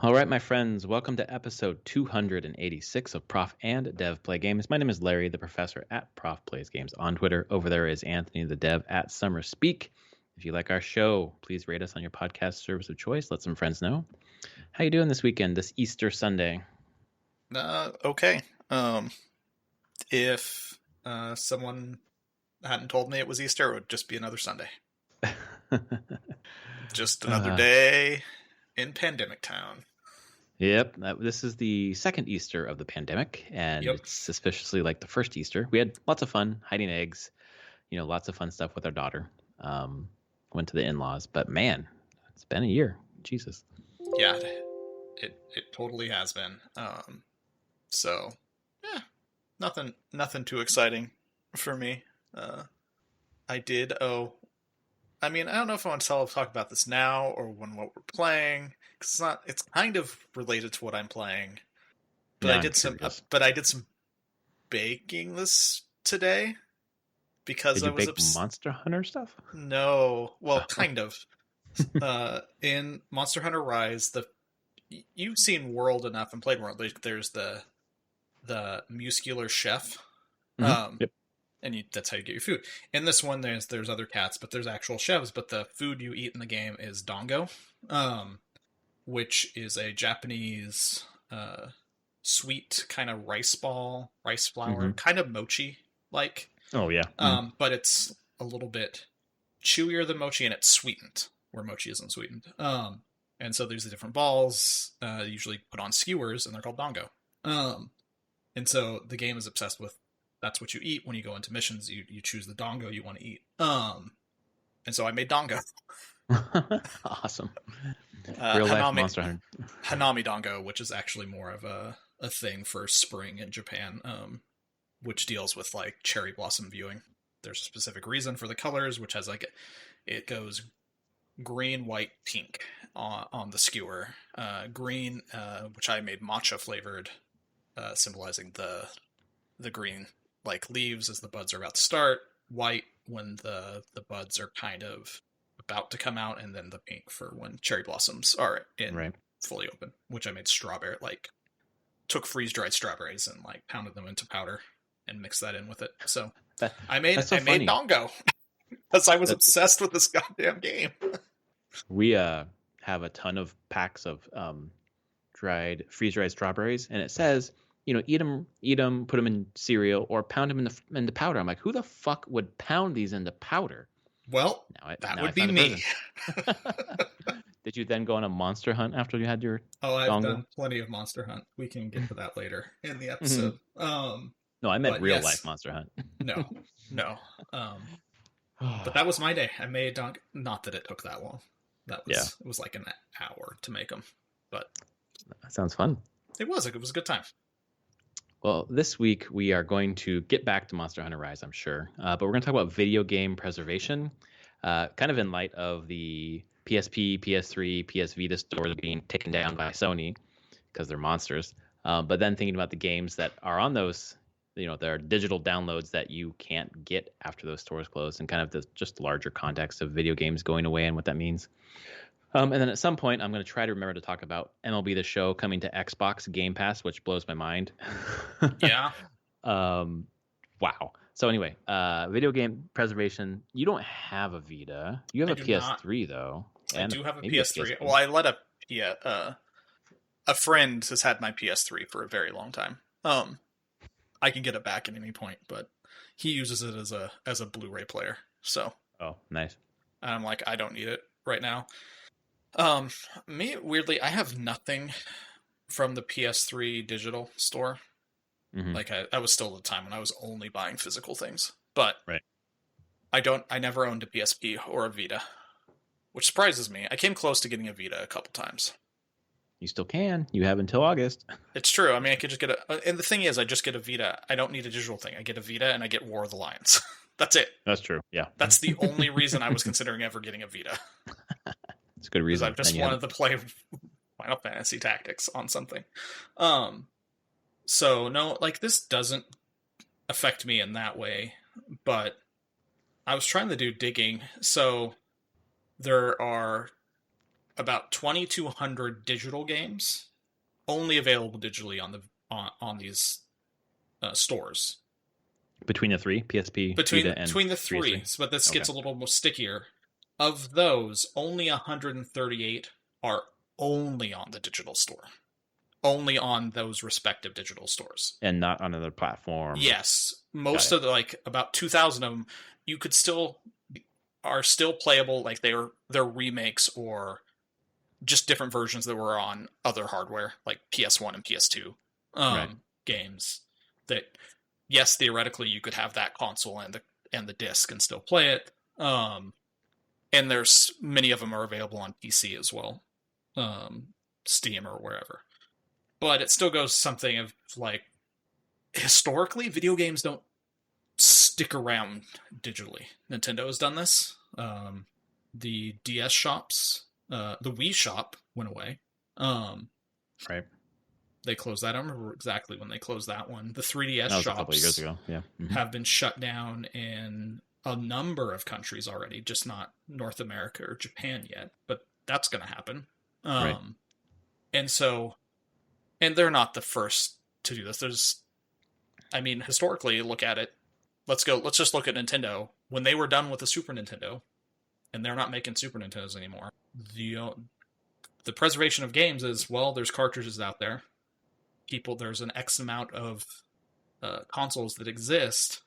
All right, my friends, welcome to episode 286 of Prof and Dev Play Games. My name is Larry, the professor at Prof Plays Games on Twitter. Over there is Anthony, the dev at Summer Speak. If you like our show, please rate us on your podcast service of choice. Let some friends know. How you doing this weekend, this Easter Sunday? Okay. If someone hadn't told me it was Easter, it would just be another Sunday. Just another day in Pandemic Town. Yep, this is the second Easter of the pandemic, and It's suspiciously like the first Easter. We had lots of fun hiding eggs, lots of fun stuff with our daughter. Went to the in-laws, but man, it's been a year. Jesus. Yeah, it totally has been. So, yeah, nothing too exciting for me. I don't know if I want to talk about this now or what we're playing. Cause it's kind of related to what I'm playing. But Yeah, I did some baking this today because Did you bake Monster Hunter stuff? No, well, kind of. In Monster Hunter Rise, you've seen World enough and played World. There's the muscular chef. Yep. And that's how you get your food. In this one, there's other cats, but there's actual chefs. But the food you eat in the game is dango, which is a Japanese sweet kind of rice flour, kind of mochi-like. Oh, yeah. But it's a little bit chewier than mochi, and it's sweetened, where mochi isn't sweetened. And so there's the different balls, usually put on skewers, and they're called dango. And so the game is obsessed with that's what you eat when you go into missions. You choose the dango you want to eat. And so I made dango. Awesome. Real life Monster Hunter. Hanami dango, which is actually more of a thing for spring in Japan, which deals with like cherry blossom viewing. There's a specific reason for the colors, which has it goes green, white, pink on the skewer. Green, which I made matcha flavored, symbolizing the green like leaves as the buds are about to start, white when the buds are kind of about to come out, and then the pink for when cherry blossoms are fully open, which I made strawberry, like took freeze-dried strawberries and like pounded them into powder and mixed that in with it. So I made dango because I was obsessed with this goddamn game. We have a ton of packs of freeze-dried strawberries, and it says, eat them, put them in cereal, or pound them into powder. I'm like, who the fuck would pound these into powder? Well, that would be me. Did you then go on a monster hunt after you had your I've done plenty of monster hunt. We can get to that later in the episode. No, I meant real life monster hunt. No. But that was my day. I made not that it took that long. It was like an hour to make them. But that sounds fun. It was a good time. Well, this week we are going to get back to Monster Hunter Rise, I'm sure. But we're going to talk about video game preservation, kind of in light of the PSP, PS3, PS Vita stores being taken down by Sony because they're monsters. But then thinking about the games that are on those, there are digital downloads that you can't get after those stores close, and kind of the just larger context of video games going away and what that means. And then at some point, I'm going to try to remember to talk about MLB The Show coming to Xbox Game Pass, which blows my mind. Yeah. Wow. So anyway, video game preservation. You don't have a Vita. You have a PS3, though. I do have a PS3. Well, I let a friend has had my PS3 for a very long time. I can get it back at any point, but he uses it as a Blu-ray player. So. Oh, nice. And I'm like, I don't need it right now. Me, weirdly, I have nothing from the PS3 digital store. Mm-hmm. Like I was still at the time when I was only buying physical things, but right. I never owned a PSP or a Vita, which surprises me. I came close to getting a Vita a couple times. You still can. You have until August. It's true. I mean, I could just and the thing is, I just get a Vita. I don't need a digital thing. I get a Vita and I get War of the Lions. That's it. That's true. Yeah. That's the only reason I was considering ever getting a Vita. It's a good reason. I just wanted to play Final Fantasy Tactics on something. So no, like this doesn't affect me in that way, but I was trying to do digging. So there are about 2,200 digital games only available digitally on these stores. Between the three, PSP, Vita, and Between the 3 three, but this Okay. gets a little more stickier. Of those, only 138 are only on the digital store. Only on those respective digital stores. And not on another platform. Yes, most of the, like, about 2,000 of them, you could still are still playable, like they're remakes or just different versions that were on other hardware, like PS1 and PS2 Right. games. That, yes, theoretically you could have that console and the disc and still play it. And there's many of them are available on PC as well, Steam or wherever. But it still goes something of like, historically, video games don't stick around digitally. Nintendo has done this. The DS shops, the Wii shop went away. Right. They closed that. I don't remember exactly when they closed that one. The 3DS That was a couple of years shops ago. Yeah. Mm-hmm. have been shut down in a number of countries already, just not North America or Japan yet. But that's going to happen. Right. And so, and they're not the first to do this. Historically, look at it. Let's just look at Nintendo. When they were done with the Super Nintendo, and they're not making Super Nintendos anymore, the preservation of games is, well, there's cartridges out there. There's an X amount of consoles that exist,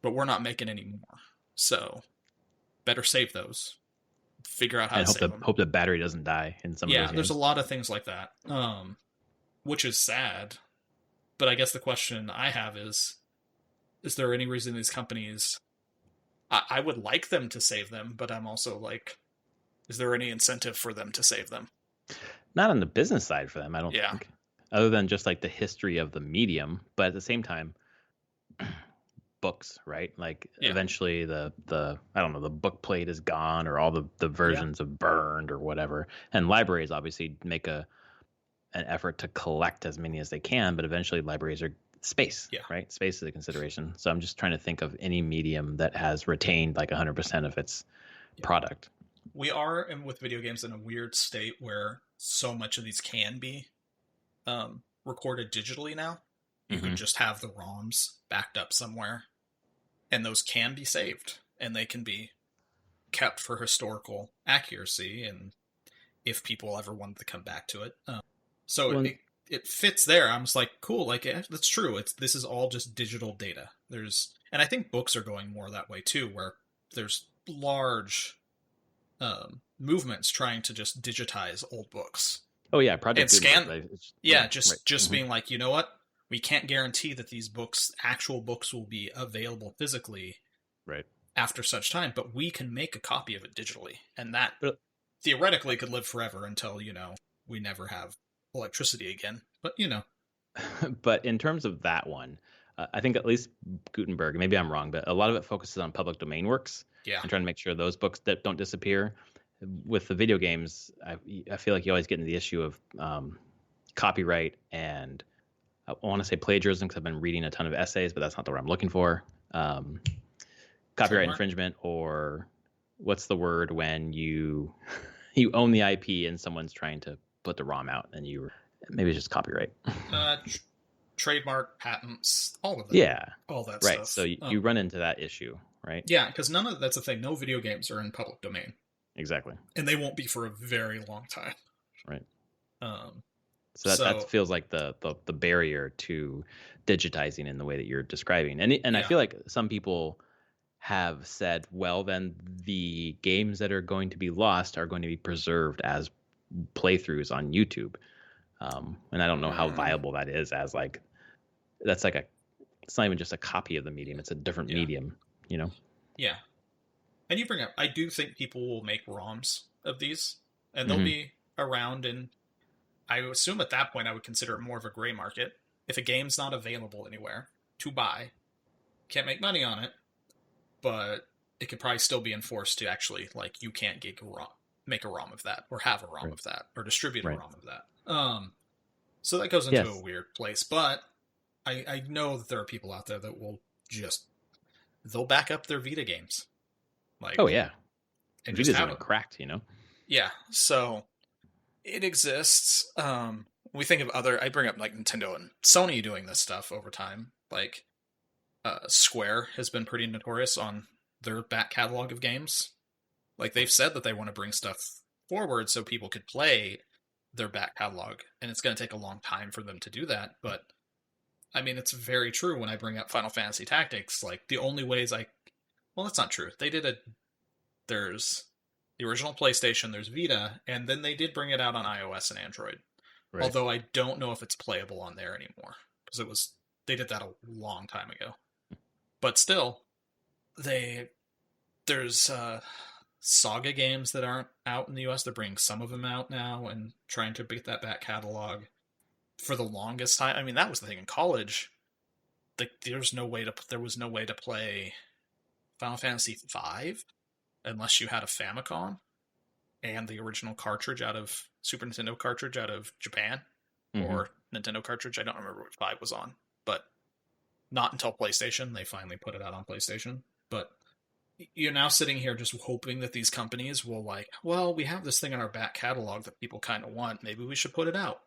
but we're not making any more. So, better save those. Figure out how to save them. Hope the battery doesn't die in some of those games. There's a lot of things like that, which is sad. But I guess the question I have is there any reason these companies... I would like them to save them, but I'm also like, is there any incentive for them to save them? Not on the business side for them, I don't think. Other than just like the history of the medium, but at the same time, books, right? Like eventually the I don't know, the book plate is gone, or all the versions have burned or whatever. And libraries obviously make an effort to collect as many as they can, but eventually libraries are space, right? Space is a consideration. So I'm just trying to think of any medium that has retained like 100% of its product. We are, and with video games, in a weird state where so much of these can be recorded digitally now. You can just have the ROMs backed up somewhere, and those can be saved, and they can be kept for historical accuracy, and if people ever wanted to come back to it. It fits there. I'm just like, cool, like, that's true. This is all just digital data. And I think books are going more that way too, where there's large movements trying to just digitize old books. Oh yeah, Project and Gutenberg, scan. Being like, you know what? We can't guarantee that these actual books, will be available physically, right, after such time. But we can make a copy of it digitally, and that theoretically could live forever until we never have electricity again. But But in terms of that one, I think at least Gutenberg, maybe I'm wrong, but a lot of it focuses on public domain works. Yeah, and trying to make sure those books that don't disappear. With the video games, I feel like you always get into the issue of copyright, and I want to say plagiarism, because I've been reading a ton of essays, but that's not the word I'm looking for. Copyright infringement, or what's the word when you own the IP and someone's trying to put the ROM out, and maybe it's just copyright. Trademark, patents, all of that. Yeah, all that right. stuff. So you run into that issue, right? Yeah, because that's the thing. No video games are in public domain. Exactly. And they won't be for a very long time. Right. So that feels like the barrier to digitizing in the way that you're describing. And I feel like some people have said, well, then the games that are going to be lost are going to be preserved as playthroughs on YouTube. And I don't know how viable that is, as like, that's like it's not even just a copy of the medium. It's a different medium, Yeah. And you bring up, I do think people will make ROMs of these, and they'll be around, and I assume at that point I would consider it more of a gray market. If a game's not available anywhere to buy, can't make money on it, but it could probably still be enforced to actually, like, you can't make a ROM of that, or have a ROM of that, or distribute a ROM of that. So that goes into a weird place, but I know that there are people out there that will they'll back up their Vita games. Like, oh yeah, and Vita's even cracked, Yeah, so it exists. We think of other. I bring up like Nintendo and Sony doing this stuff over time. Like Square has been pretty notorious on their back catalog of games. Like they've said that they want to bring stuff forward so people could play their back catalog, and it's going to take a long time for them to do that. But I mean, it's very true when I bring up Final Fantasy Tactics. Like the only ways well, that's not true. They did a there's the original PlayStation, there's Vita, and then they did bring it out on iOS and Android. Right. Although I don't know if it's playable on there anymore because they did that a long time ago. But still, there's Saga games that aren't out in the US. They're bringing some of them out now and trying to beat that back catalog. For the longest time, I mean, that was the thing in college. There was no way to play Final Fantasy V unless you had a Famicom and the original cartridge out of Super Nintendo cartridge out of Japan, or Nintendo cartridge. I don't remember which 5 was on, but not until PlayStation they finally put it out on PlayStation. But you're now sitting here just hoping that these companies will well, we have this thing in our back catalog that people kind of want. Maybe we should put it out.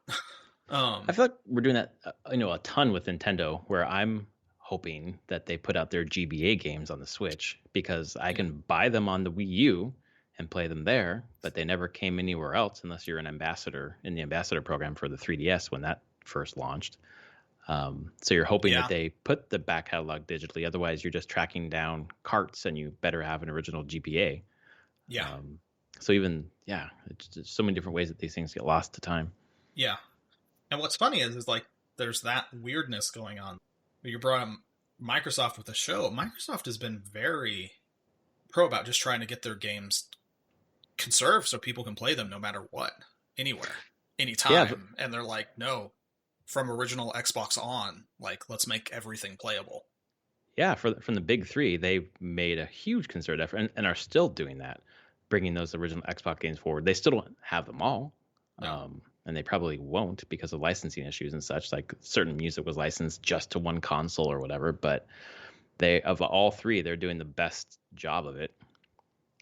I feel like we're doing that, a ton with Nintendo, where I'm hoping that they put out their GBA games on the Switch because I can buy them on the Wii U and play them there, but they never came anywhere else unless you're an ambassador in the ambassador program for the 3DS when that first launched. So you're hoping that they put the back catalog digitally. Otherwise, you're just tracking down carts, and you better have an original GPA. Yeah. So even it's just so many different ways that these things get lost to time. Yeah. And what's funny is like there's that weirdness going on. You brought up Microsoft with the show. Microsoft has been very pro about just trying to get their games conserved so people can play them no matter what, anywhere, anytime. Yeah, and they're like, no, from original Xbox on, like, let's make everything playable. Yeah, from the big three, they made a huge concerted effort and are still doing that, bringing those original Xbox games forward. They still don't have them all. No. And they probably won't because of licensing issues and such. Like certain music was licensed just to one console or whatever. But of all three, they're doing the best job of it.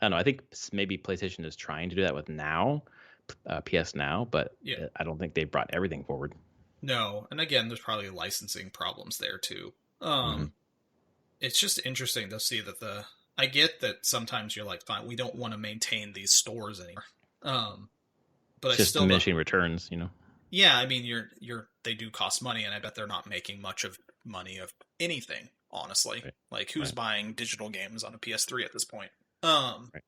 I don't know. I think maybe PlayStation is trying to do that with PS Now, but I don't think they brought everything forward. No, and again, there's probably licensing problems there too. It's just interesting to see that I get that sometimes you're like, fine, we don't want to maintain these stores anymore. But it's just diminishing returns, Yeah, I mean, they do cost money, and I bet they're not making much of money of anything, honestly. Right. Like, who's buying digital games on a PS3 at this point? Right.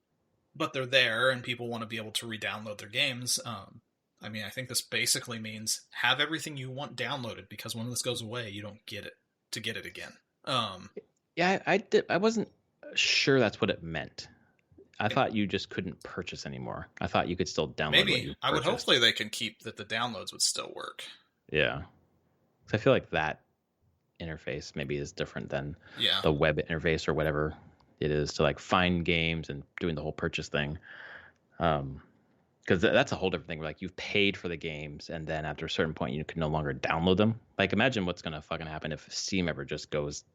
But they're there, and people want to be able to re-download their games. I mean, I think this basically means have everything you want downloaded, because when this goes away, you don't get it again. Yeah, I wasn't sure that's what it meant. I thought you just couldn't purchase anymore. I thought you could still download. Maybe I would hopefully they can keep that the downloads would still work. Yeah, I feel like that interface maybe is different than the web interface or whatever it is to like find games and doing the whole purchase thing. Because that's a whole different thing. Where like you've paid for the games, and then after a certain point, you can no longer download them. Like imagine what's gonna fucking happen if Steam ever just goes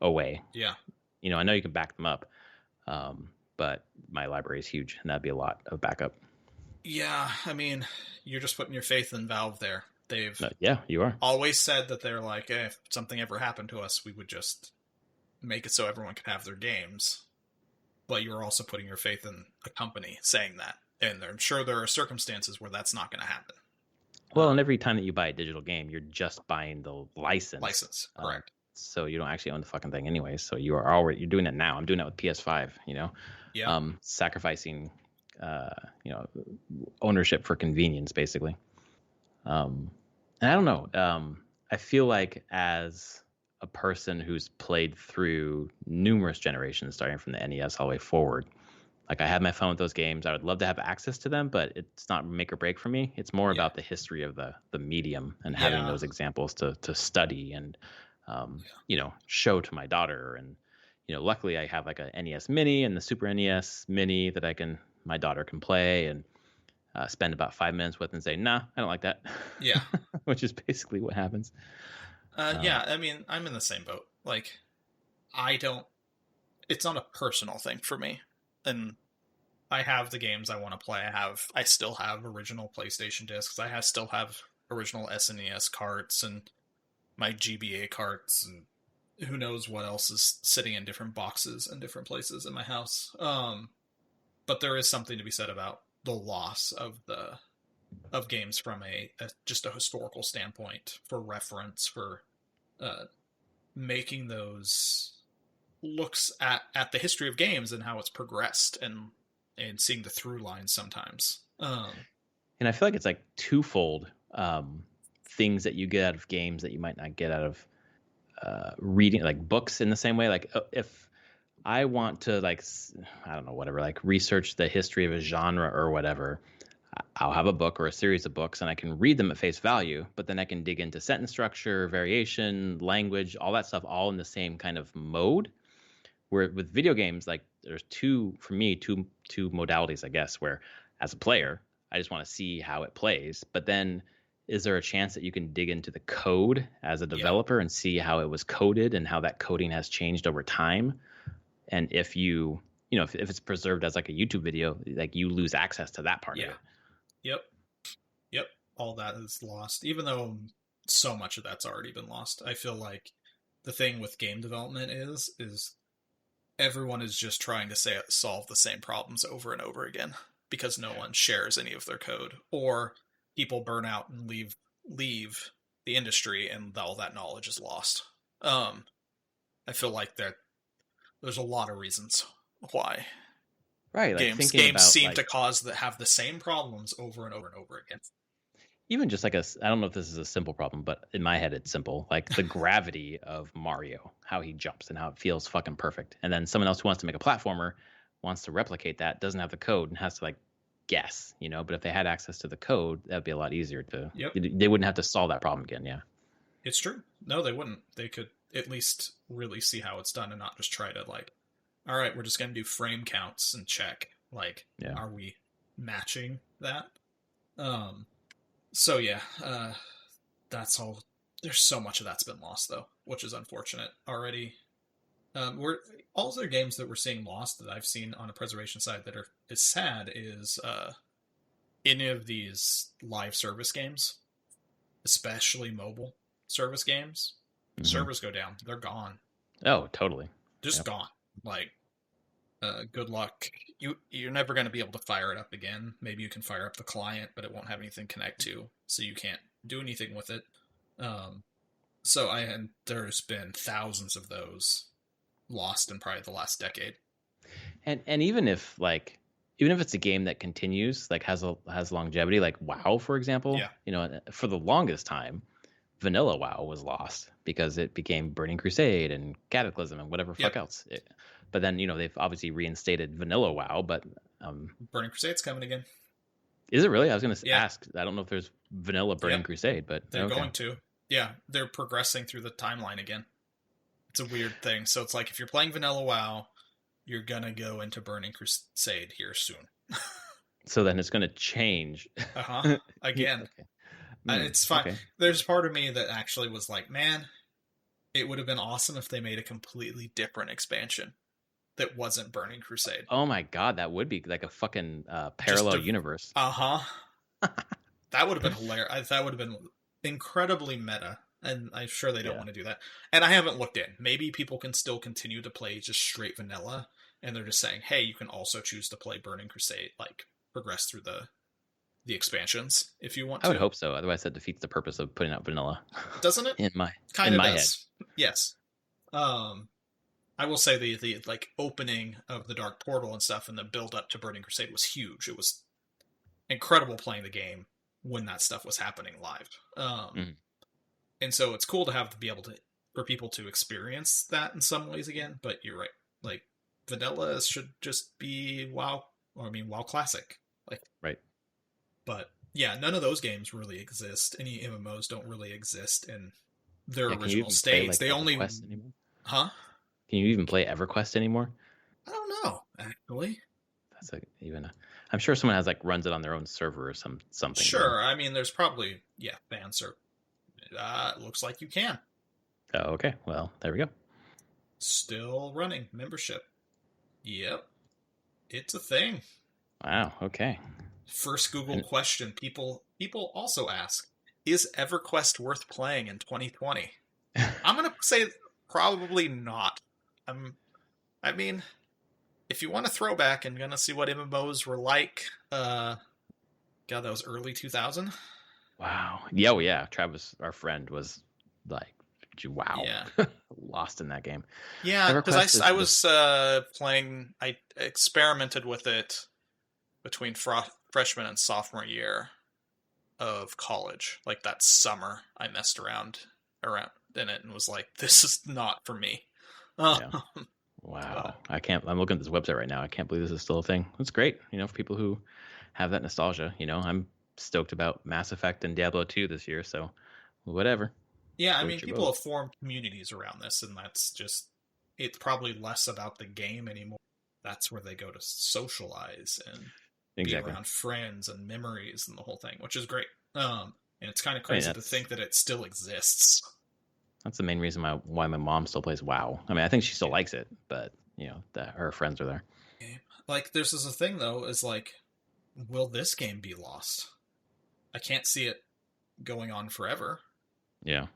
away. Yeah. I know you can back them up. But my library is huge, and that'd be a lot of backup. Yeah, I mean, you're just putting your faith in Valve there. They've you are always said that they're like, hey, if something ever happened to us, we would just make it so everyone could have their games. But you're also putting your faith in a company saying that. And I'm sure there are circumstances where that's not going to happen. Well, and every time that you buy a digital game, you're just buying the license. License, correct. So you don't actually own the fucking thing anyway. So you're doing it now. I'm doing it with PS5, Yeah. Sacrificing, ownership for convenience, basically. And I don't know. I feel like as a person who's played through numerous generations, starting from the NES all the way forward, like I have my phone with those games. I would love to have access to them, but it's not make or break for me. It's more about the history of the medium and having those examples to study and show to my daughter. And luckily I have like a NES Mini and the Super NES Mini that my daughter can play and spend about 5 minutes with and say, nah, I don't like that. Yeah. Which is basically what happens. I mean, I'm in the same boat. Like, it's not a personal thing for me. And I have the games I want to play. I still have original PlayStation discs. Still have original SNES carts and my GBA carts, and who knows what else is sitting in different boxes and different places in my house. But there is something to be said about the loss of games from just a historical standpoint, for reference, for making those looks at the history of games and how it's progressed, and seeing the through lines sometimes. And I feel like it's like twofold things that you get out of games that you might not get out of reading, like books in the same way. Like if I want to, like, I don't know, whatever, like research the history of a genre or whatever, I'll have a book or a series of books and I can read them at face value, but then I can dig into sentence structure, variation, language, all that stuff, all in the same kind of mode. Where with video games, like there's two modalities, I guess, where as a player, I just want to see how it plays. But then is there a chance that you can dig into the code as a developer and see how it was coded and how that coding has changed over time? And if if it's preserved as like a YouTube video, like you lose access to that part of it. Yep. All that is lost, even though so much of that's already been lost. I feel like the thing with game development is everyone is just trying to solve the same problems over and over again because no one shares any of their code, or people burn out and leave the industry, and all that knowledge is lost. I feel like there's a lot of reasons why. Right, like games seem to have the same problems over and over and over again. Even just like I don't know if this is a simple problem, but in my head it's simple. Like the gravity of Mario, how he jumps and how it feels fucking perfect. And then someone else who wants to make a platformer wants to replicate that, doesn't have the code and has to like guess, But if they had access to the code, that'd be a lot easier to. Yep. They wouldn't have to solve that problem again. Yeah. It's true. No, they wouldn't. They could at least really see how it's done and not just try to like, all right, we're just going to do frame counts and check. Like, Are we matching that? So yeah, that's all. There's so much of that's been lost though, which is unfortunate already. All the games that we're seeing lost that I've seen on a preservation side that is sad is any of these live service games, especially mobile service games. Mm-hmm. Servers go down, they're gone. Oh, totally. Just gone. Like, good luck. You're never going to be able to fire it up again. Maybe you can fire up the client, but it won't have anything to connect to, so you can't do anything with it. There's been thousands of those lost in probably the last decade. And even if it's a game that continues, like has longevity, like WoW, for example, for the longest time, vanilla WoW was lost because it became Burning Crusade and Cataclysm and whatever fuck else. But then, they've obviously reinstated vanilla WoW, but Burning Crusade's coming again. Is it really? I was going to ask. I don't know if there's vanilla Burning Crusade, but they're going to. Yeah, they're progressing through the timeline again. It's a weird thing. So it's like if you're playing vanilla WoW, you're going to go into Burning Crusade here soon. So then it's going to change. Again. Okay. It's fine. Okay. There's part of me that actually was like, man, it would have been awesome if they made a completely different expansion that wasn't Burning Crusade. Oh my god, that would be like a fucking parallel universe. That would have been hilarious. That would have been incredibly meta, and I'm sure they don't want to do that. And I haven't looked in. Maybe people can still continue to play just straight vanilla, and they're just saying, hey, you can also choose to play Burning Crusade, like progress through the expansions if you want to. I would hope so. Otherwise that defeats the purpose of putting out vanilla. Doesn't it? in my head. Yes. I will say the like opening of the Dark Portal and stuff and the build up to Burning Crusade was huge. It was incredible playing the game when that stuff was happening live. And so it's cool to be able to, for people to experience that in some ways again, but you're right. Like vanilla should just be WoW Classic. Like, right. But yeah, none of those games really exist. Any MMOs don't really exist in their original states. They only Huh? Can you even play EverQuest anymore? I don't know, actually. That's I'm sure someone runs it on their own server or something. Sure, I mean, there's probably fan server. It looks like you can. Oh, okay. Well, there we go. Still running membership. Yep, it's a thing. Wow. Okay. First Google And question people also ask, is EverQuest worth playing in 2020? I'm gonna say probably not. I'm, I mean, if you want a throwback and gonna see what MMOs were like, God, that was early 2000. wow. Yeah. Oh, yeah. Travis, our friend, was like, wow, Yeah, lost in that game. yeah, because EverQuest I is the was playing. I experimented with it between freshman and sophomore year of college. Like that summer, I messed around in it and was like, this is not for me. yeah. But Wow. I can't. I'm looking at this website right now. I can't believe this is still a thing. It's great. For people who have that nostalgia. I'm stoked about Mass Effect and Diablo 2 this year. So whatever. yeah, I mean, Float your people boat. have formed communities around this, and that's just it's probably less about the game anymore. That's where they go to socialize and be Exactly. around friends and memories and the whole thing, which is great. And it's kind of I mean, crazy to think that it still exists. that's the main reason why my mom still plays WoW. I mean, I think she still Yeah. likes it, but that her friends are there. Like, there's this thing though, is like, will this game be lost? I can't see it going on forever. Yeah.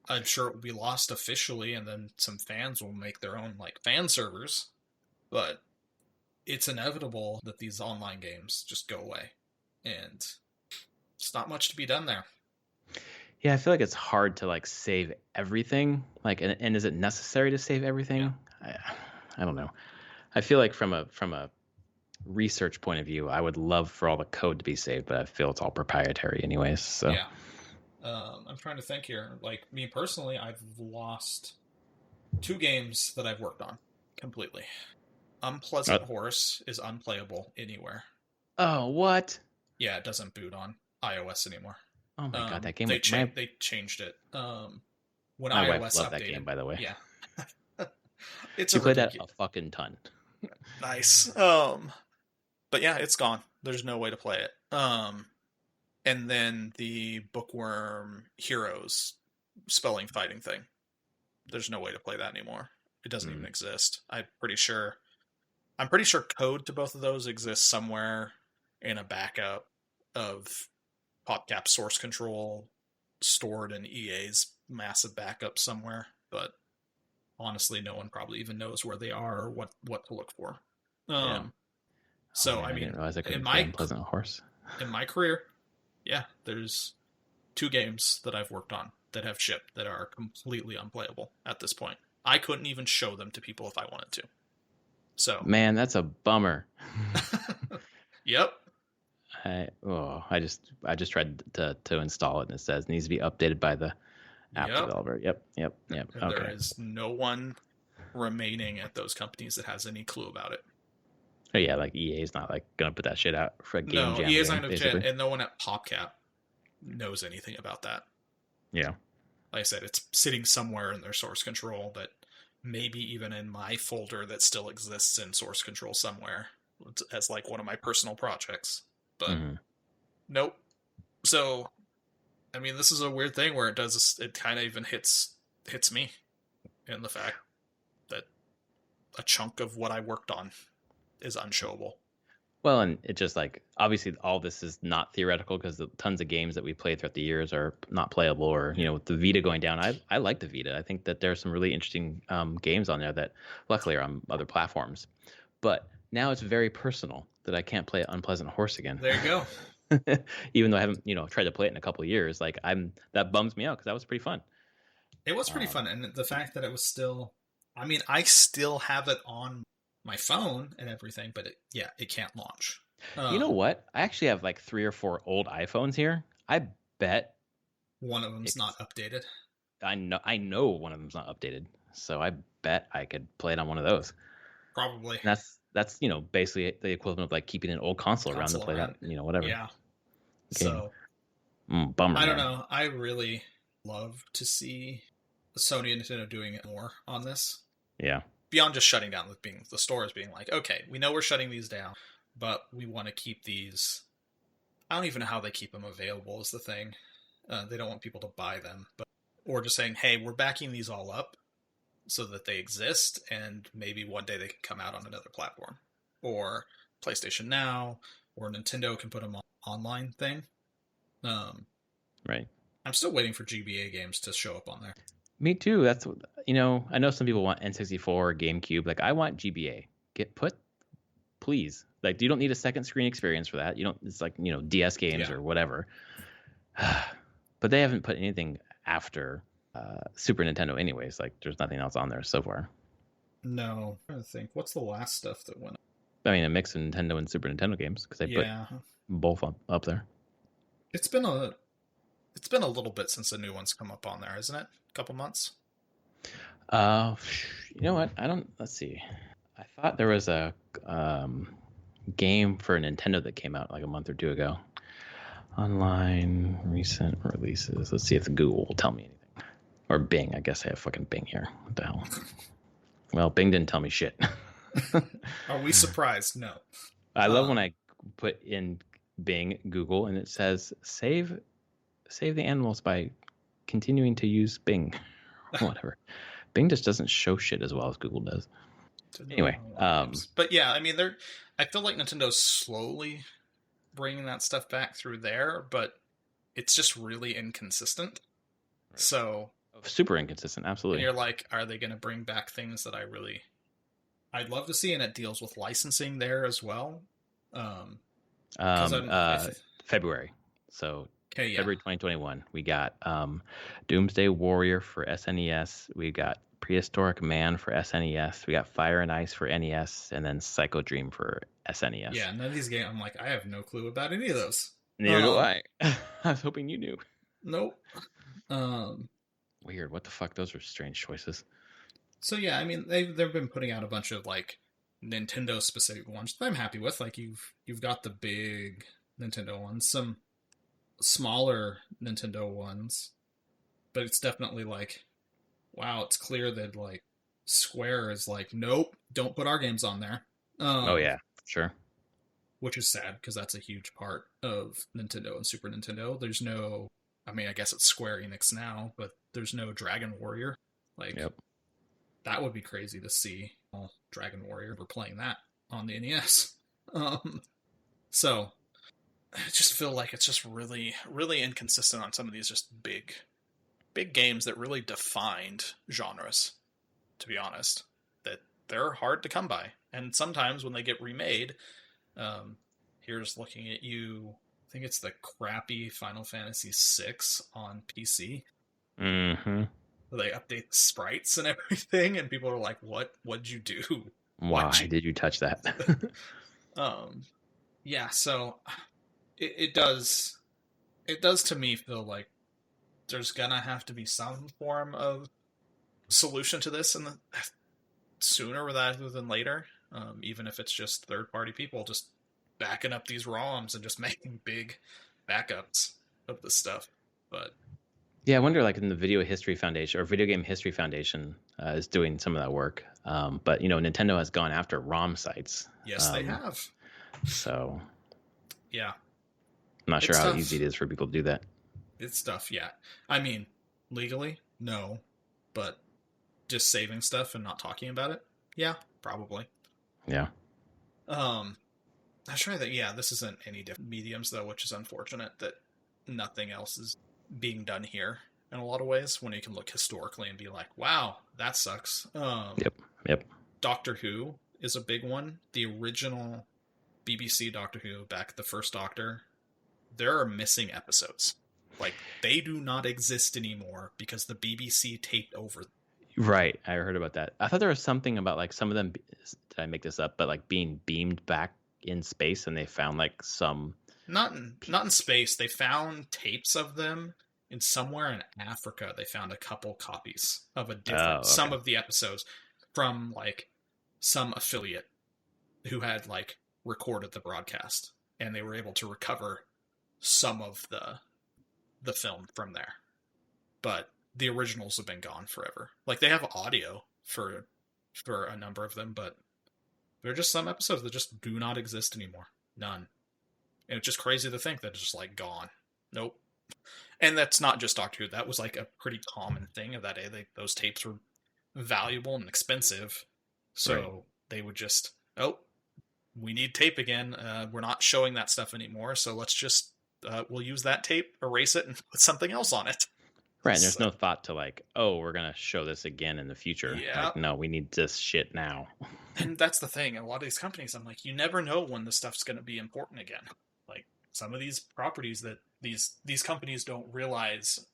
I'm sure it will be lost officially, and then some fans will make their own like fan servers. But it's inevitable that these online games just go away, and it's not much to be done there. Yeah, I feel like it's hard to like save everything. Like, and is it necessary to save Yeah, everything? I don't know. I feel like from a research point of view, I would love for all the code to be saved, but I feel it's all proprietary anyways. So yeah. I'm trying to think here. Like me personally, I've lost two games that I've worked on completely. uh, Unpleasant Horse is unplayable anywhere. oh, what? Yeah, it doesn't boot on iOS anymore. Oh my god, that game They was my they changed it. When my wife iOS loved that game, updated, by the way. yeah, it's She a played that ridiculous. a fucking ton. Nice. But yeah, it's gone. There's no way to play it. And then the Bookworm Heroes spelling fighting thing. There's no way to play that anymore. It doesn't even Mm, exist. I'm pretty sure code to both of those exists somewhere in a backup of PopCap source control stored in EA's massive backup somewhere, but honestly no one probably even knows where they are or what to look for. yeah. Um Oh so man, I I didn't mean, realize I in couldn't play my Unpleasant Horse. in my career, yeah, there's two games that I've worked on that have shipped that are completely unplayable at this point. I couldn't even show them to people if I wanted to. So, Man, that's a bummer. yep, I just tried to install it and it says needs to be updated by the app yep. developer. Yep. And there Okay. is no one remaining at those companies that has any clue about it. Oh yeah, like EA's not like gonna put that shit out for a game No, jam EA's not game, going to, basically. and no one at PopCap knows anything about that. Yeah. Like I said, it's sitting somewhere in their source control that maybe even in my folder that still exists in source control somewhere as like one of my personal projects. But Hmm. nope. So, I mean, this is a weird thing where it kind of even hits me in the fact that a chunk of what I worked on is unshowable. Well, and it just like obviously all this is not theoretical because the tons of games that we played throughout the years are not playable, or Yeah. with the Vita going down. I like the Vita. I think that there's some really interesting games on there that luckily are on other platforms. But now it's very personal that I can't play Unpleasant Horse again. There you go. Even though I haven't tried to play it in a couple of years. Like that bums me out because that was pretty fun. It was pretty Um, fun, and the fact that it was still, I mean, I still have it on my phone and everything, but it can't launch. you know Um, what? I actually have like 3 or 4 old iPhones here. I bet One of them's it's not updated. I know one of them's not updated, so I bet I could play it on one of those. Probably And that's basically the equivalent of like keeping an old console around to console play that around. whatever Yeah. game. So Bummer, I don't man. know. I really love to see Sony and Nintendo doing it more on this. Yeah, Beyond just shutting down being the stores being like, okay, we know we're shutting these down, but we want to keep these. I don't even know how they keep them available is the thing. They don't want people to buy them, but or just saying, hey, we're backing these all up so that they exist, and maybe one day they can come out on another platform, or PlayStation Now or Nintendo can put them on online thing. Right. I'm still waiting for GBA games to show up on there. Me too. That's I know some people want N64 or GameCube. Like I want GBA. Please. Like you don't need a second screen experience for that. You don't. It's like DS games or whatever. But they haven't put anything after Super Nintendo, anyways. Like there's nothing else on there so far. No, I'm trying to think. What's the last stuff that went? I mean, a mix of Nintendo and Super Nintendo games because they put both up there. It's been a little bit since the new ones come up on there, isn't it? A couple months. You know what? Let's see. I thought there was a game for Nintendo that came out like a month or two ago. Online recent releases. Let's see if Google will tell me anything. Or Bing. I guess I have fucking Bing here. What the hell? Well, Bing didn't tell me shit. Are we surprised? No. I love when I put in Bing Google and it says save the animals by continuing to use Bing or whatever. Bing just doesn't show shit as well as Google does. Anyway, but yeah, I mean, I feel like Nintendo's slowly bringing that stuff back through there, but it's just really inconsistent. Right. So super inconsistent, absolutely. And you're like, are they going to bring back things that I'd love to see, and it deals with licensing there as well. February. So okay, yeah. February 2021, we got Doomsday Warrior for SNES. We got Prehistoric Man for SNES. We got Fire and Ice for NES, and then Psycho Dream for SNES. Yeah, none of these games. I'm like, I have no clue about any of those. Neither do I. I was hoping you knew. Nope. Weird. What the fuck? Those are strange choices. So yeah, I mean, they've been putting out a bunch of like Nintendo specific ones that I'm happy with. Like you've got the big Nintendo ones, some smaller Nintendo ones, but it's definitely like, wow, it's clear that like Square is like, nope, don't put our games on there. Oh yeah, sure. Which is sad because that's a huge part of Nintendo and Super Nintendo. There's no, I mean, I guess it's Square Enix now, but there's no Dragon Warrior. Like, yep. That would be crazy to see. Dragon Warrior, we're playing that on the NES. So I just feel like it's just really, really inconsistent on some of these just big games that really defined genres, to be honest. That they're hard to come by. And sometimes when they get remade, here's looking at you, I think it's the crappy Final Fantasy VI on PC. Mm-hmm. They update the sprites and everything, and people are like, what'd you do? Why did you touch that? Yeah, so it does to me feel like there's gonna have to be some form of solution to this sooner rather than later, even if it's just third-party people just backing up these ROMs and just making big backups of the stuff. But yeah, I wonder, like in the Video History Foundation or Video Game History Foundation is doing some of that work. But Nintendo has gone after ROM sites. Yes, they have. So yeah, I'm not sure how easy it is for people to do that. It's tough, yeah. I mean, legally, no, but just saving stuff and not talking about it, yeah, probably. Yeah. I'm sure that this isn't any different mediums though, which is unfortunate that nothing else is being done here in a lot of ways when you can look historically and be like, wow, that sucks. Yep. Doctor Who is a big one. The original BBC Doctor Who, back the first Doctor, there are missing episodes. Like, they do not exist anymore because the BBC taped over them. Right, I heard about that. I thought there was something about like some of them, did I make this up, but like being beamed back in space and they found like some... Not in space. They found tapes of them in somewhere in Africa. They found a couple copies of some of the episodes from like some affiliate who had like recorded the broadcast, and they were able to recover some of the film from there. But the originals have been gone forever. Like, they have audio for a number of them, but there are just some episodes that just do not exist anymore. None. And it's just crazy to think that it's just like gone. Nope. And that's not just Doctor Who. That was like a pretty common thing of that day. Those tapes were valuable and expensive. So They would just, we need tape again. We're not showing that stuff anymore, so let's just we'll use that tape, erase it, and put something else on it. Right, and there's no thought to like, oh, we're gonna show this again in the future. Yeah. Like, no, we need this shit now. And that's the thing. A lot of these companies, I'm like, you never know when the stuff's going to be important again. Like some of these properties that these companies don't realize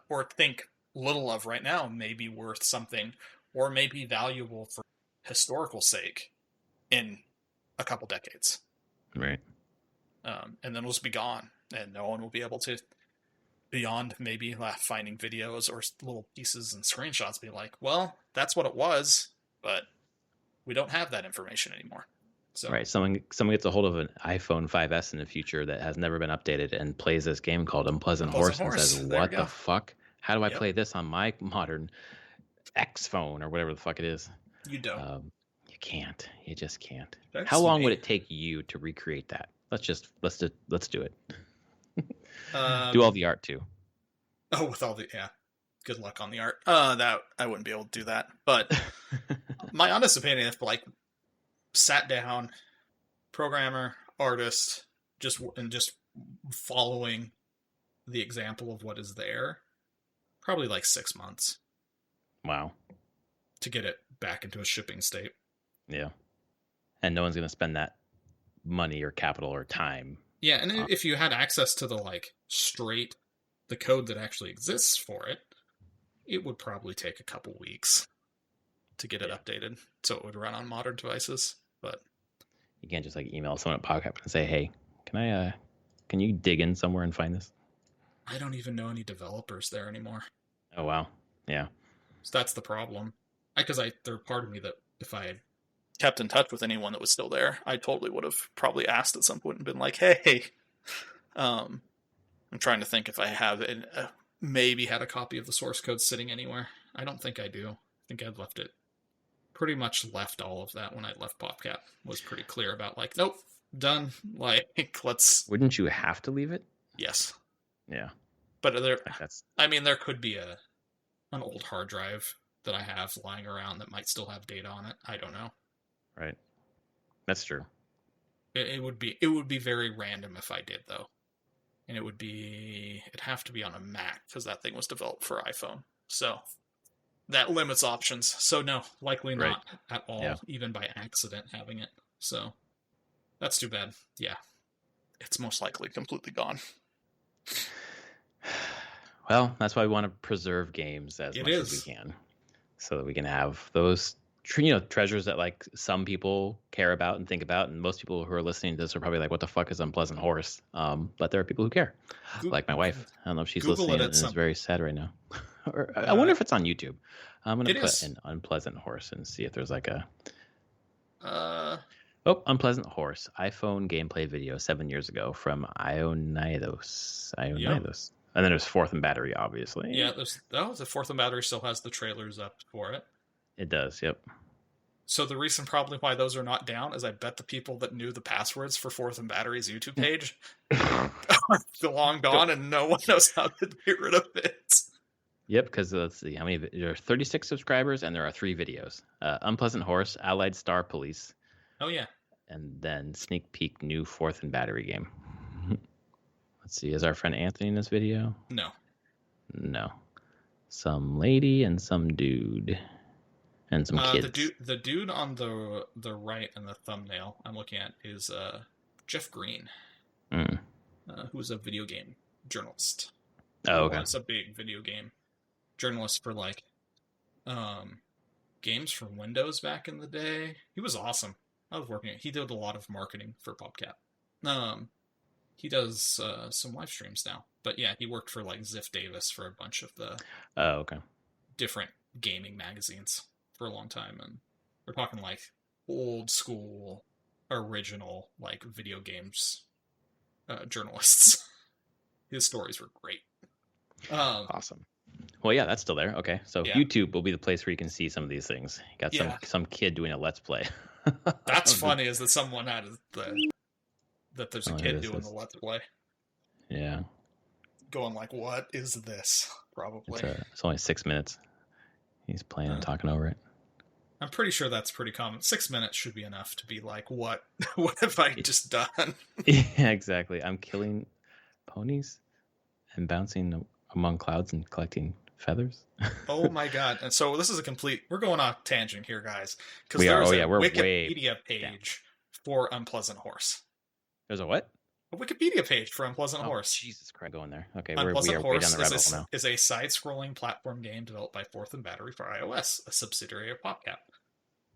or think little of right now may be worth something or may be valuable for historical sake in a couple decades. Right. And then it'll just be gone, and no one will be able to, beyond maybe finding videos or little pieces and screenshots, be like, well, that's what it was, but we don't have that information anymore. So right, someone gets a hold of an iPhone 5S in the future that has never been updated and plays this game called Unpleasant Horse and says, "What the fuck? How do I play this on my modern X phone or whatever the fuck it is?" You don't. You can't. You just can't. That's How long would it take you to recreate that? Let's do it. Do all the art too. Oh, with all the good luck on the art. That I wouldn't be able to do that. But my honest opinion, if like sat down, programmer, artist, just following the example of what is there, probably like 6 months. Wow. To get it back into a shipping state. Yeah. And no one's going to spend that money or capital or time. Yeah, and if you had access to the the code that actually exists for it, it would probably take a couple weeks to get it updated, so it would run on modern devices. But you can't just like email someone at PodCap and say, "Hey, can you dig in somewhere and find this?" I don't even know any developers there anymore. Oh wow, yeah. So that's the problem. Because there's part of me that if I had kept in touch with anyone that was still there, I totally would have probably asked at some point and been like, "Hey, I'm trying to think if I have maybe had a copy of the source code sitting anywhere. I don't think I do. I think I'd left it. Pretty much left all of that when I left PopCap. Was pretty clear about like, nope, done. Like, let's. Wouldn't you have to leave it? Yes. Yeah. But there could be an old hard drive that I have lying around that might still have data on it. I don't know. Right. That's true. It would be very random if I did though. And it'd have to be on a Mac because that thing was developed for iPhone. So that limits options. So no, likely not at all, even by accident having it. So that's too bad. Yeah. It's most likely completely gone. Well, that's why we want to preserve games as much as we can, so that we can have those treasures that like some people care about and think about, and most people who are listening to this are probably like, "What the fuck is Unpleasant Horse?" But there are people who care, like my wife. I don't know if she's listening and is very sad right now. Or I wonder if it's on YouTube. I'm gonna put an Unpleasant Horse and see if there's like a. Unpleasant Horse iPhone gameplay video 7 years ago from Ionidos. Yep. And then there's Fourth and Battery, obviously. Yeah, the Fourth and Battery still has the trailers up for it. It does, yep. So the reason probably why those are not down is I bet the people that knew the passwords for Fourth and Battery's YouTube page are long gone and no one knows how to get rid of it. Yep, because let's see, how many? There are 36 subscribers and there are 3 videos. Unpleasant Horse, Allied Star Police. Oh, yeah. And then sneak peek new Fourth and Battery game. Let's see, is our friend Anthony in this video? No. Some lady and some dude. And some kids. The dude on the right in the thumbnail I'm looking at is Jeff Green, who's a video game journalist. Oh, okay. It's a big video game journalist for like games for Windows back in the day. He was awesome. I was working. He did a lot of marketing for PopCap. He does some live streams now, but yeah, he worked for like Ziff Davis for a bunch of the different gaming magazines for a long time, and we're talking like old school, original like video games journalists. His stories were great. Awesome. Well, yeah, that's still there. Okay, so YouTube will be the place where you can see some of these things. You got some kid doing a Let's Play. That's funny, is that someone had that there's a kid doing the Let's Play. Yeah. Going like, what is this? Probably. It's only 6 minutes. He's playing and talking over it. I'm pretty sure that's pretty common. 6 minutes should be enough to be like, what? What have I just done? Yeah, exactly. I'm killing ponies and bouncing among clouds and collecting feathers. Oh my god! And so this is a complete. We're going off tangent here, guys, because We are. there's Oh a yeah, we're way Wikipedia down. page for Unpleasant Horse. There's a what? A Wikipedia page for Unpleasant Oh Horse. Jesus Christ! Going there. Okay, we Unpleasant are way down Horse the rabbit hole now. is a side-scrolling platform game developed by Fourth and Battery for iOS, a subsidiary of PopCap.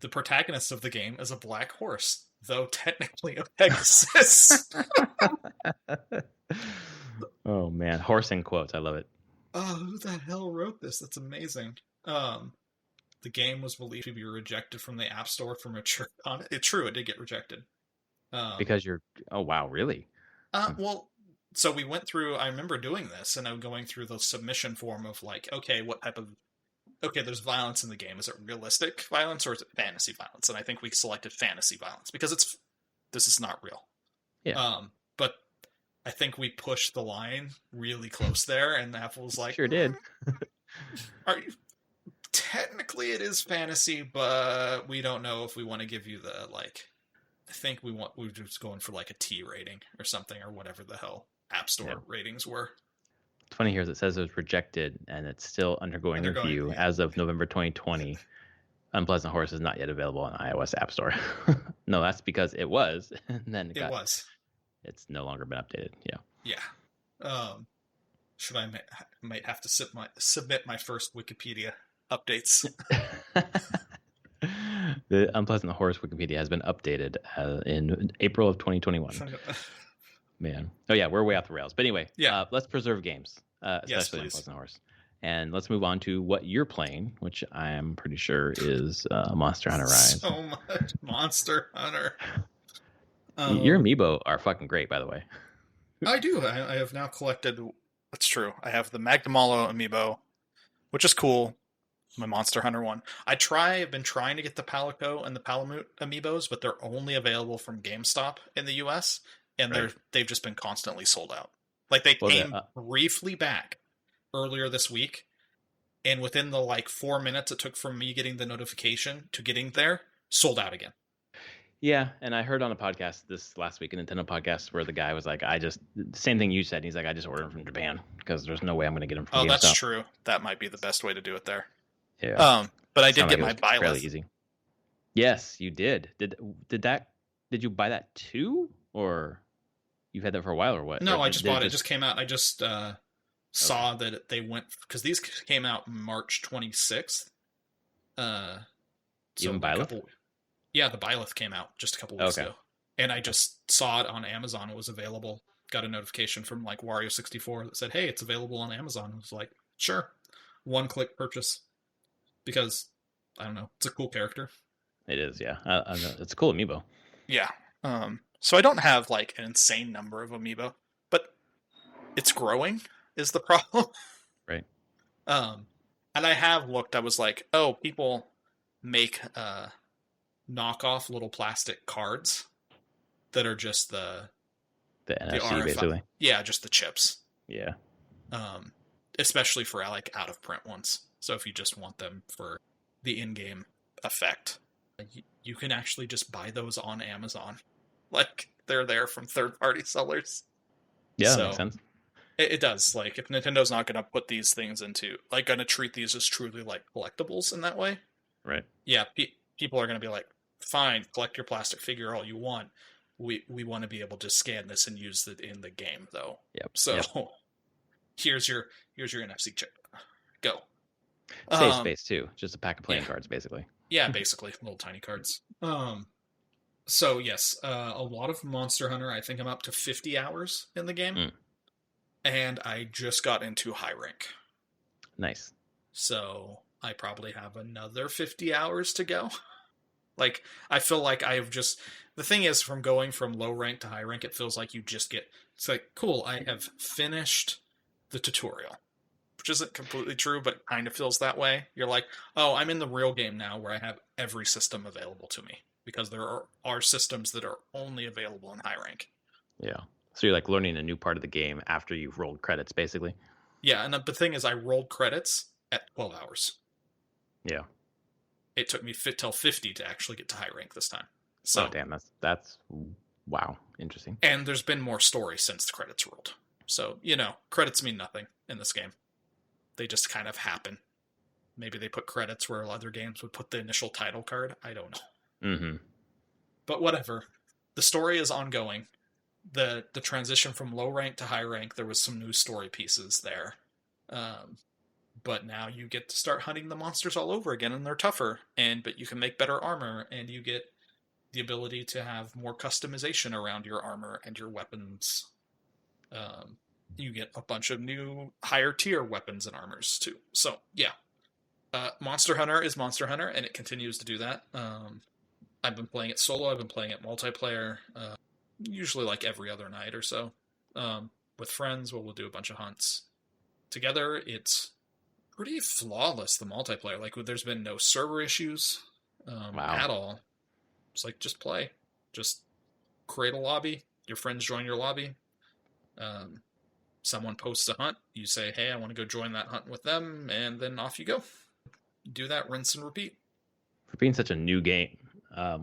The protagonist of the game is a black horse, though technically a Pegasus. Oh man, horse in quotes. I love it. Oh, who the hell wrote this? That's amazing. The game was believed to be rejected from the App Store for mature content. It's true, it did get rejected. Because you're. Oh wow, really? Well, so we went through. I remember doing this, and I'm going through the submission form of like, okay, what type of. Okay, there's violence in the game. Is it realistic violence or is it fantasy violence? And I think we selected fantasy violence because this is not real. Yeah. But I think we pushed the line really close there, and Apple was like, Sure did. Are you, technically it is fantasy, but we don't know if we want to give you the like. I think we're just going for like a T rating or something or whatever the hell App Store ratings were. It's funny here is it says it was rejected and it's still undergoing review as of November 2020. Unpleasant Horse is not yet available on iOS App Store. No, that's because it was, and then it was. It's no longer been updated. Yeah. Yeah. Should I might have to submit my first Wikipedia updates. The Unpleasant Horse Wikipedia has been updated in April of 2021. Man. Oh, yeah, we're way off the rails. But anyway, let's preserve games, especially Unpleasant Horse. And let's move on to what you're playing, which I am pretty sure is Monster Hunter Rise. So much Monster Hunter. Your amiibo are fucking great, by the way. I do. I have now collected... That's true. I have the Magdamalo amiibo, which is cool. My Monster Hunter one. I've been trying to get the Palico and the Palamute amiibos, but they're only available from GameStop in the US, and they've just been constantly sold out. Like they came briefly back earlier this week, and within the like 4 minutes it took from me getting the notification to getting there, sold out again. Yeah, and I heard on a podcast this last week, a Nintendo podcast, where the guy was like, same thing you said. He's like, I just ordered them from Japan because there's no way I'm going to get them from GameStop. That's true. That might be the best way to do it there. Yeah. But I did get my Byleth. Fairly easy. Yes, you did. Did you buy that too, or you've had that for a while, or what? No, I just bought it. It just came out. I just saw that they went because these came out March 26th. Even Byleth? Yeah, the Byleth came out just a couple weeks ago, and I just saw it on Amazon. It was available. Got a notification from like Wario64 that said, "Hey, it's available on Amazon." I was like, "Sure." One-click purchase because I don't know, it's a cool character. It is, yeah. I know. It's a cool amiibo. Yeah. So I don't have like an insane number of amiibo, but it's growing is the problem. Right. And I have looked. I was like, oh, people make knockoff little plastic cards that are just the NFC, RFI. basically. Yeah, just the chips. Yeah. Especially for like out of print ones. So if you just want them for the in-game effect, you can actually just buy those on Amazon. Like they're there from third-party sellers. Yeah, that makes sense. It does. Like if Nintendo's not going to put these things into, like, going to treat these as truly like collectibles in that way, right? Yeah, people are going to be like, fine, collect your plastic figure all you want. We want to be able to scan this and use it in the game, though. Yep. So here's your NFC chip. Go. Save space too. Just a pack of playing cards, basically. Yeah, basically little tiny cards. So yes, a lot of Monster Hunter. I think I'm up to 50 hours in the game, and I just got into high rank. Nice. So I probably have another 50 hours to go. Like I feel like I've just. The thing is, from going from low rank to high rank, it feels like you just get. It's like, cool, I have finished the tutorial. Which isn't completely true, but it kind of feels that way. You're like, oh, I'm in the real game now where I have every system available to me. Because there are systems that are only available in high rank. Yeah. So you're like learning a new part of the game after you've rolled credits, basically. Yeah, and the thing is, I rolled credits at 12 hours. Yeah. it took me till 50 to actually get to high rank this time. So, oh damn, that's wow, interesting. and there's been more story since the credits rolled. So, credits mean nothing in this game. They just kind of happen. Maybe they put credits where other games would put the initial title card. I don't know. Mm-hmm. But whatever. The story is ongoing. The transition from low rank to high rank, there was some new story pieces there. But now you get to start hunting the monsters all over again, and they're tougher. But you can make better armor, and you get the ability to have more customization around your armor and your weapons. You get a bunch of new higher tier weapons and armors too. So yeah, Monster Hunter is Monster Hunter, and it continues to do that. I've been playing it solo. I've been playing it multiplayer, usually like every other night or so, with friends. We'll do a bunch of hunts together. It's pretty flawless, the multiplayer. Like, there's been no server issues at all. It's like, just play. Just create a lobby. Your friends join your lobby. Someone posts a hunt. You say, hey, I want to go join that hunt with them, and then off you go. Do that, rinse and repeat. For being such a new game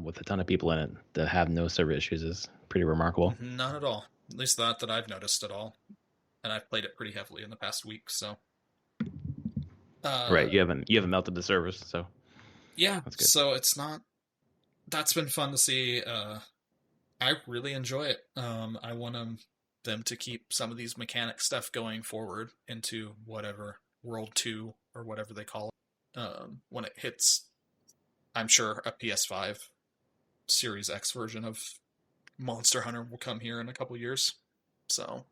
with a ton of people in it, to have no server issues is pretty remarkable. None at all. At least not that I've noticed at all. And I've played it pretty heavily in the past week, so... right, you haven't melted the servers, so... Yeah, so it's not... That's been fun to see. I really enjoy it. I want them to keep some of these mechanic stuff going forward into whatever World 2 or whatever they call it. When it hits, I'm sure a PS5 Series X version of Monster Hunter will come here in a couple years. So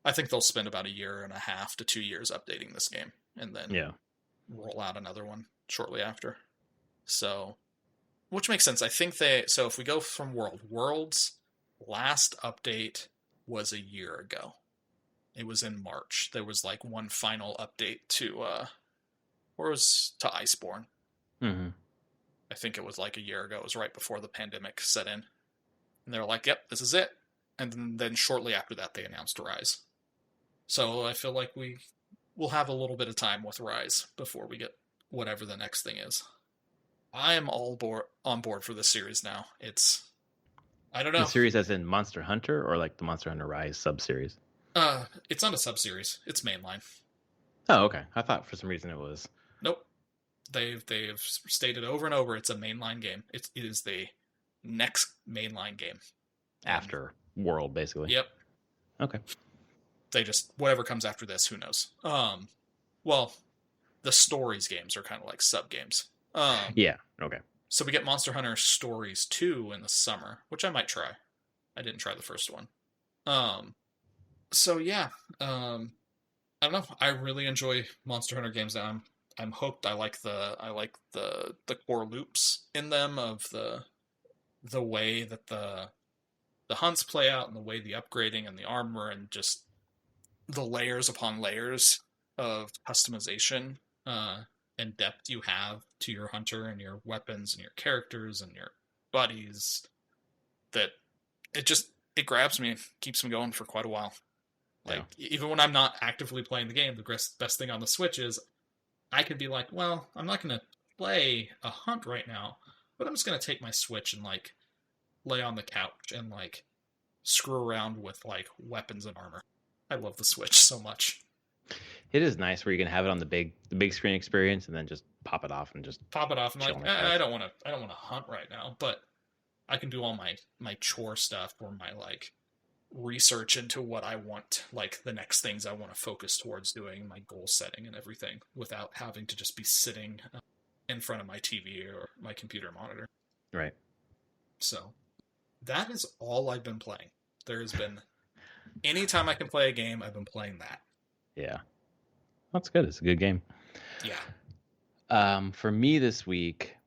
I think they'll spend about 1.5 to 2 years updating this game, and then roll out another one shortly after. So, which makes sense. I think so if we go from World's last update was a year ago. It was in March. There was like one final update to Iceborne. Mm-hmm. I think it was like a year ago. It was right before the pandemic set in. And they were like, yep, this is it. And then shortly after that, they announced Rise. So I feel like we'll have a little bit of time with Rise before we get whatever the next thing is. I am on board for this series now. I don't know. The series as in Monster Hunter, or like the Monster Hunter Rise sub-series? It's not a sub-series. It's mainline. Oh, okay. I thought for some reason it was. Nope. They've stated over and over it's a mainline game. It is the next mainline game. After World, basically. Yep. Okay. They just, whatever comes after this, who knows? Well, the Stories games are kind of like sub-games. Yeah, okay. So we get Monster Hunter Stories 2 in the summer, which I might try. I didn't try the first one. So yeah, I don't know. I really enjoy Monster Hunter games now. I'm hooked. I like the core loops in them of the way that the hunts play out, and the way the upgrading and the armor and just the layers upon layers of customization and depth you have to your hunter and your weapons and your characters and your buddies, that it grabs me and keeps me going for quite a while. Like, even when I'm not actively playing the game, the best thing on the Switch is I could be like, well, I'm not going to play a hunt right now, but I'm just going to take my Switch and like lay on the couch and like screw around with like weapons and armor. I love the Switch so much. It is nice where you can have it on the big screen experience and then just pop it off and I'm like, I don't want to hunt right now, but I can do all my chore stuff or my like research into what I want, like the next things I want to focus towards doing, my goal setting and everything, without having to just be sitting in front of my TV or my computer monitor. Right. So that is all I've been playing. There has been, anytime I can play a game, I've been playing that. Yeah. That's good. It's a good game. Yeah. For me this week,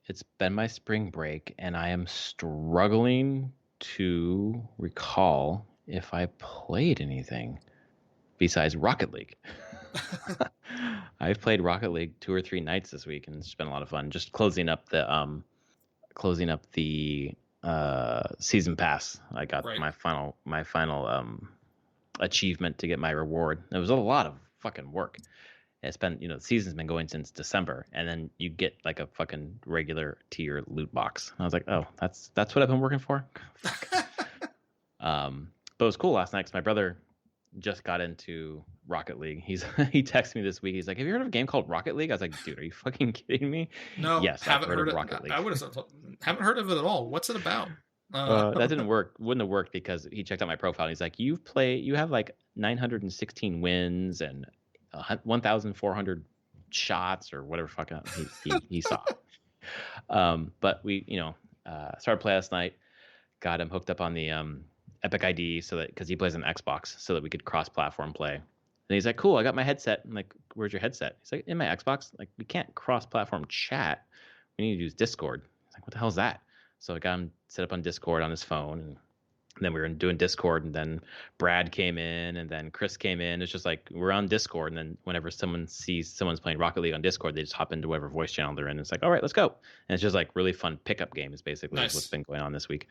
it's been my spring break, and I am struggling to recall if I played anything besides Rocket League. I've played Rocket League 2 or 3 nights this week, and it's been a lot of fun. Just closing up the season pass. I got my final achievement to get my reward. It was a lot of fucking work, It's been, the season's been going since December, and then you get like a fucking regular tier loot box. And I was like, oh, that's what I've been working for. Fuck. But it was cool last night because my brother just got into Rocket League. He texted me this week. He's like, "Have you heard of a game called Rocket League?" I was like, "Dude, are you fucking kidding me?" No, Yes, I've haven't heard heard of it. Rocket League. I would have haven't heard of it at all. What's it about? That didn't work. Wouldn't have worked because he checked out my profile. And he's like, you have like 916 wins and 1,400 shots or whatever fucking he saw. But we, started play last night. Got him hooked up on the Epic ID so that because he plays on Xbox, so that we could cross-platform play. And he's like, "Cool, I got my headset." I'm like, "Where's your headset?" He's like, "In my Xbox." Like, we can't cross-platform chat. We need to use Discord. He's like, "What the hell is that?" So I got him set up on Discord on his phone, and then we were doing Discord, and then Brad came in, and then Chris came in. It's just like we're on Discord, and then whenever someone sees someone's playing Rocket League on Discord, they just hop into whatever voice channel they're in. And it's like, all right, let's go. And it's just like really fun pickup games, basically, Nice. is what's been going on this week.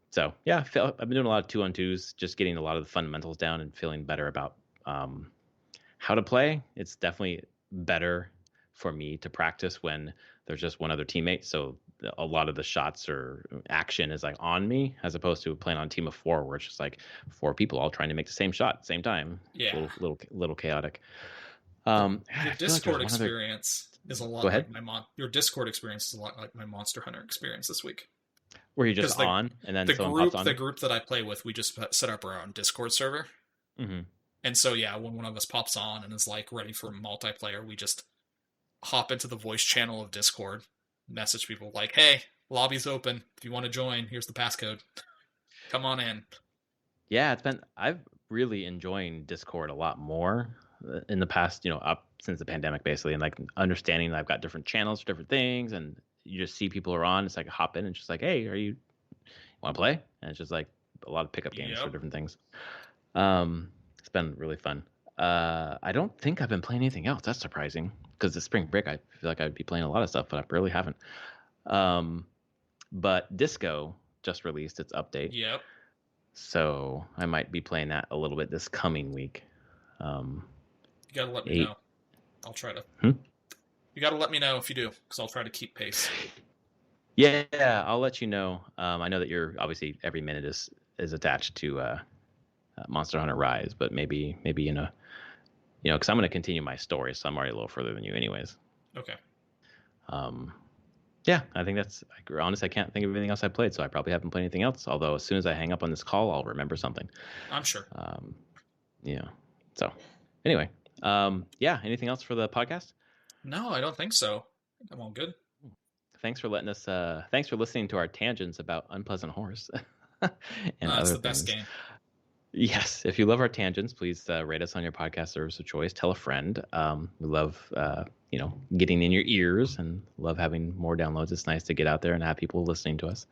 So yeah, I've been doing a lot of 2-on-2s, just getting a lot of the fundamentals down and feeling better about how to play. It's definitely better for me to practice when there's just one other teammate. So a lot of the shots or action is like on me, as opposed to playing on a team of 4, where it's just like 4 people all trying to make the same shot at the same time. Yeah, little chaotic. your Like Discord experience is a lot Go ahead. like your Discord experience is a lot like my Monster Hunter experience this week. Where you're just on, and then someone hops on. The group that I play with, we just set up our own Discord server. Mm-hmm. And so, yeah, when one of us pops on and is like ready for multiplayer, we just hop into the voice channel of Discord, message people like, "Hey, lobby's open. If you want to join, here's the passcode. Come on in." Yeah, I've really enjoying Discord a lot more in the past, up since the pandemic, basically, and like understanding that I've got different channels for different things, and you just see people are on. It's like hop in and just like, "Hey, want to play?" And it's just like a lot of pickup games for different things. It's been really fun. I don't think I've been playing anything else. That's surprising because the spring break, I feel like I'd be playing a lot of stuff, but I really haven't. But Disco just released its update. Yep. So I might be playing that a little bit this coming week. You gotta let me know. I'll try to. You gotta let me know if you do, because I'll try to keep pace. Yeah, I'll let you know. I know that you're obviously every minute is attached to Monster Hunter Rise, but maybe because I'm going to continue my story, so I'm already a little further than you, anyways. Okay. Yeah, I think that's honest. I can't think of anything else I played, so I probably haven't played anything else. Although as soon as I hang up on this call, I'll remember something. I'm sure. Yeah. So anyway, yeah. Anything else for the podcast? No, I don't think so. I'm all good. Thanks for letting us. Thanks for listening to our tangents about Unpleasant Horse and other that's the things. best game. Yes, if you love our tangents, please rate us on your podcast service of choice. Tell a friend. We love, getting in your ears and love having more downloads. It's nice to get out there and have people listening to us.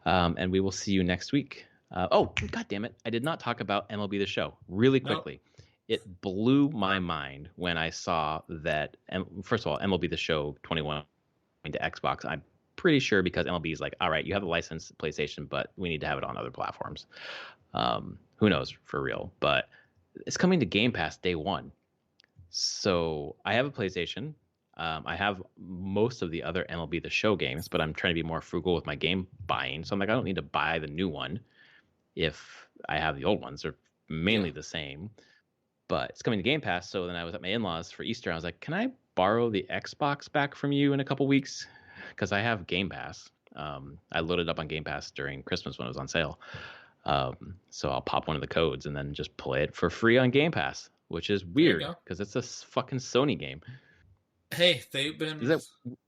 And we will see you next week. Oh, God damn it. I did not talk about MLB The Show really quickly. Nope. It blew my mind when I saw that, first of all, MLB The Show 21 to Xbox. I'm pretty sure because MLB is like, all right, you have the license PlayStation, but we need to have it on other platforms. Who knows for real, but it's coming to Game Pass day one. So I have a PlayStation. I have most of the other MLB The Show games, but I'm trying to be more frugal with my game buying. So I'm like, I don't need to buy the new one if I have the old ones. They're mainly the same, but it's coming to Game Pass. So then I was at my in-laws for Easter. I was like, can I borrow the Xbox back from you in a couple weeks? Because I have Game Pass. I loaded up on Game Pass during Christmas when it was on sale. So I'll pop one of the codes and then just play it for free on Game Pass, which is weird because it's a fucking Sony game. Hey, they've been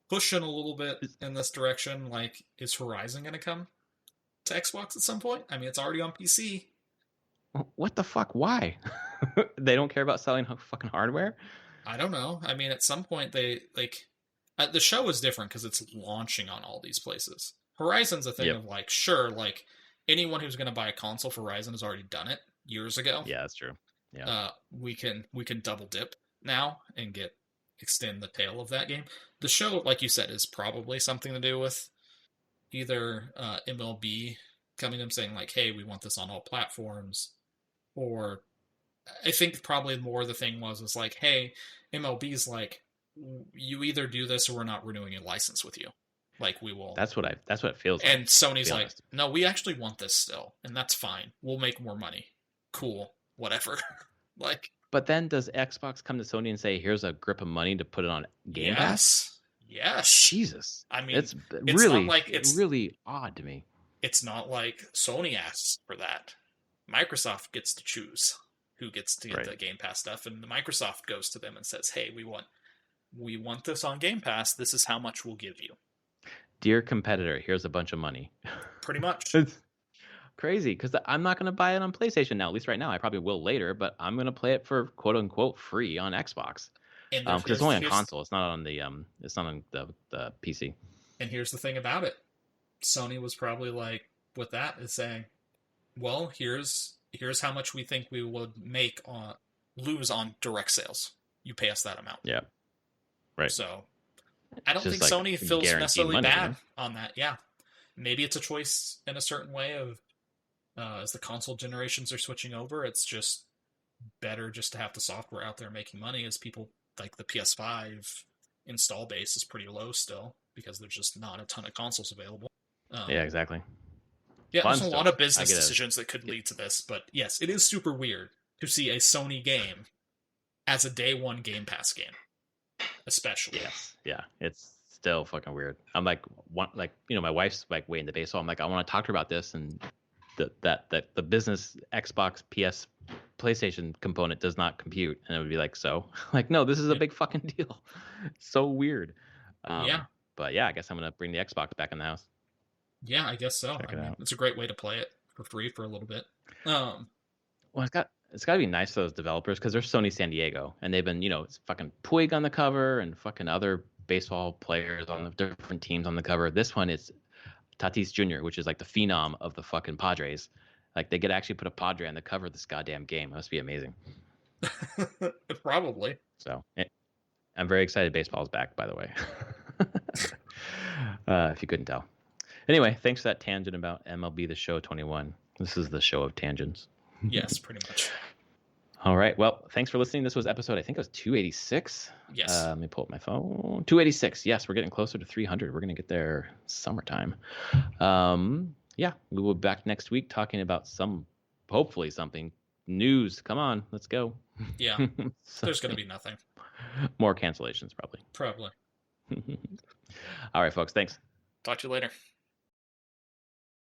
pushing a little bit in this direction. Like, is Horizon going to come to Xbox at some point? I mean, it's already on PC. What the fuck? Why? They don't care about selling fucking hardware? I don't know. I mean, at some point the show is different because it's launching on all these places. Horizon's a thing of like, sure, like anyone who's going to buy a console for Horizon has already done it years ago. Yeah, that's true. Yeah. We can double dip now and extend the tail of that game. The show, like you said, is probably something to do with either MLB coming to them saying like, hey, we want this on all platforms, or I think probably more the thing was like, hey, MLB's like, you either do this or we're not renewing your license with you. Like we will. That's what it feels like. And To Sony's be like, honest. no, we actually want this still, and that's fine. We'll make more money. Cool, whatever. Like, But then does Xbox come to Sony and say, "Here's a grip of money to put it on Game Pass"? yes. Jesus, I mean, it's it's not really, like really odd to me. it's not like Sony asks for that. Microsoft gets to choose who gets to get Right. the Game Pass stuff, and the Microsoft goes to them and says, "Hey, we want this on Game Pass. This is how much we'll give you." Dear competitor, here's a bunch of money. Pretty much. It's crazy because I'm not going to buy it on PlayStation now. At least right now, I probably will later, but I'm going to play it for quote unquote free on Xbox And because it's only on console. It's not on it's not on the PC. and here's the thing about it. Sony was probably like, with that, is saying, well, here's how much we think we would lose on direct sales. You pay us that amount. Yeah, right. So I don't Just think like Sony feels guaranteed necessarily money, bad you know? on that. Yeah, maybe it's a choice in a certain way of as the console generations are switching over. It's just better just to have the software out there making money, as people like the PS5 install base is pretty low still because there's just not a ton of consoles available. Yeah, exactly. Yeah, Fun there's a lot stuff. of business decisions that could lead to this, but yes, it is super weird to see a Sony game as a day one Game Pass game, especially. Yes, yeah, it's still fucking weird. I'm like, my wife's like way into baseball. I'm like, I want to talk to her about this, and that the business Xbox, PS, PlayStation component does not compute, and it would be like, so, like, no, this is a big fucking deal. So weird. Yeah. But yeah, I guess I'm gonna bring the Xbox back in the house. Yeah, I guess so. Check I it mean, out. it's a great way to play it for free for a little bit. Well, it's got to be nice for those developers because they're Sony San Diego, and they've been, it's fucking Puig on the cover and fucking other baseball players on the different teams on the cover. This one is Tatis Jr., which is like the phenom of the fucking Padres. Like they could actually put a Padre on the cover of this goddamn game. It must be amazing. Probably. So I'm very excited. Baseball's back, by the way. If you couldn't tell. Anyway, thanks for that tangent about MLB The Show 21. This is the show of tangents. Yes, pretty much. All right. Well, thanks for listening. This was episode, I think it was 286. Yes. Let me pull up my phone. 286. Yes, we're getting closer to 300. We're going to get there summertime. Yeah, we will be back next week talking about hopefully something. News. Come on, let's go. Yeah. There's going to be nothing. More cancellations, probably. Probably. All right, folks. Thanks. Talk to you later.